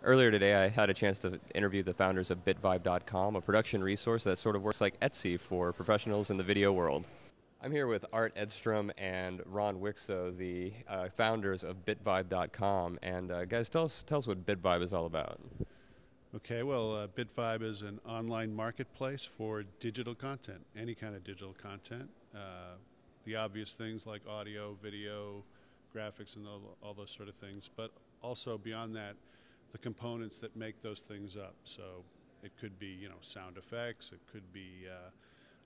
Earlier today, I had a chance to interview the founders of Bitvibe.com, a production resource that sort of works like Etsy for professionals in the video world. I'm here with Art Edstrom and Ron Wikso, the founders of Bitvibe.com. And guys, tell us what Bitvibe is all about. Okay, well, Bitvibe is an online marketplace for digital content, any kind of digital content. The obvious things like audio, video, graphics, and all those sort of things, but also beyond that, the components that make those things up. So it could be, sound effects. It could be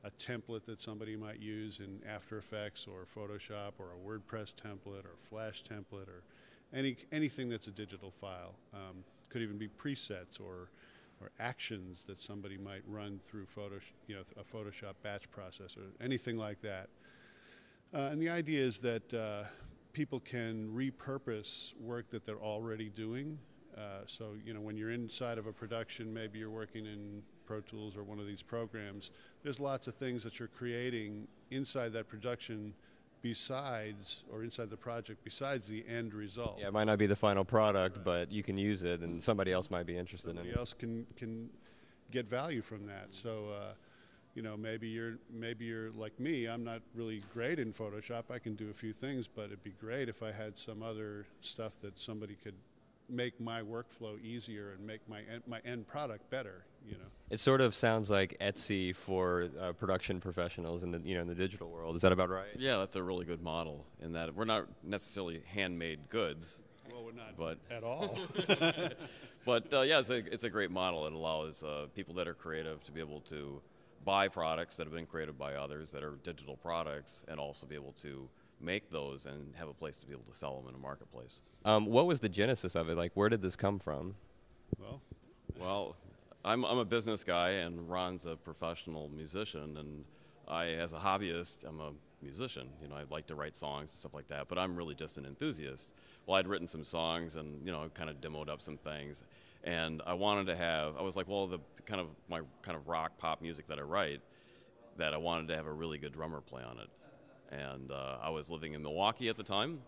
a template that somebody might use in After Effects or Photoshop, or a WordPress template or Flash template, or anything that's a digital file. Could even be presets or actions that somebody might run through a Photoshop batch process or anything like that. And the idea is that people can repurpose work that they're already doing. So, when you're inside of a production, maybe you're working in Pro Tools or one of these programs, there's lots of things that you're creating inside that production inside the project besides the end result. Yeah, it might not be the final product, but you can use it and somebody else might be interested in it. Somebody else can get value from that. So, maybe you're like me. I'm not really great in Photoshop. I can do a few things, but it'd be great if I had some other stuff that somebody could make my workflow easier and make my end product better. It sort of sounds like Etsy for production professionals in the digital world. Is that about right? Yeah, that's a really good model in that we're not necessarily handmade goods. Well, we're not at all. But yeah, it's a great model. It allows people that are creative to be able to buy products that have been created by others that are digital products, and also be able to make those and have a place to be able to sell them in a marketplace. What was the genesis of it? Like, where did this come from? Well, I'm a business guy, and Ron's a professional musician, and I, as a hobbyist, I'm a musician. I like to write songs and stuff like that, but I'm really just an enthusiast. Well, I'd written some songs and, kind of demoed up some things, and I was like, well, my kind of rock pop music that I write, that I wanted to have a really good drummer play on it. And I was living in Milwaukee at the time,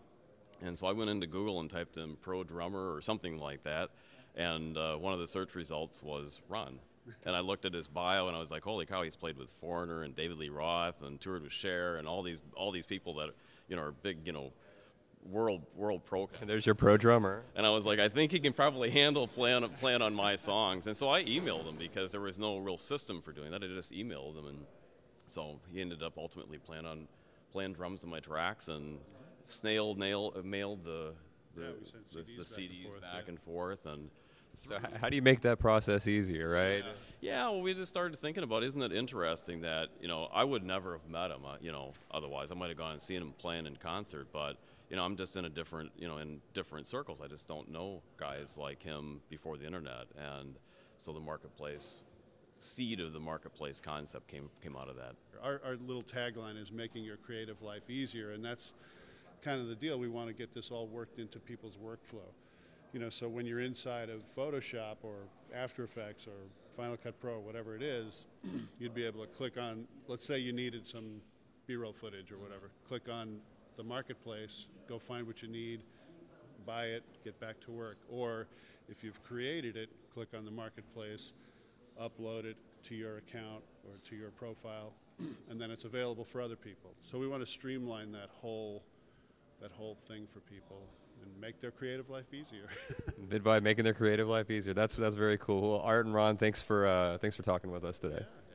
and so I went into Google and typed in pro drummer or something like that, and one of the search results was Ron. And I looked at his bio, and I was like, holy cow, he's played with Foreigner and David Lee Roth and toured with Cher and all these people that are big, world pro. And there's your pro drummer. And I was like, I think he can probably handle playing on my songs. And so I emailed him, because there was no real system for doing that. I just emailed him, and so he ended up ultimately playing drums on my tracks, and mailed the CDs back and forth. And so how do you make that process easier, right? Yeah, well, we just started thinking about, isn't it interesting that, I would never have met him, otherwise. I might have gone and seen him playing in concert, but, I'm just in in different circles. I just don't know guys like him before the internet. And so the seed of the marketplace concept came out of that. Our little tagline is making your creative life easier, and that's kind of the deal. We want to get this all worked into people's workflow. So when you're inside of Photoshop or After Effects or Final Cut Pro, whatever it is, you'd be able to click on, let's say you needed some B-roll footage or whatever, click on the marketplace, go find what you need, buy it, get back to work. Or if you've created it, click on the marketplace, upload it to your account or to your profile, and then it's available for other people. So we want to streamline that whole thing for people and make their creative life easier. Bitvibe making their creative life easier. That's very cool. Well, Art and Ron, thanks for talking with us today. Yeah.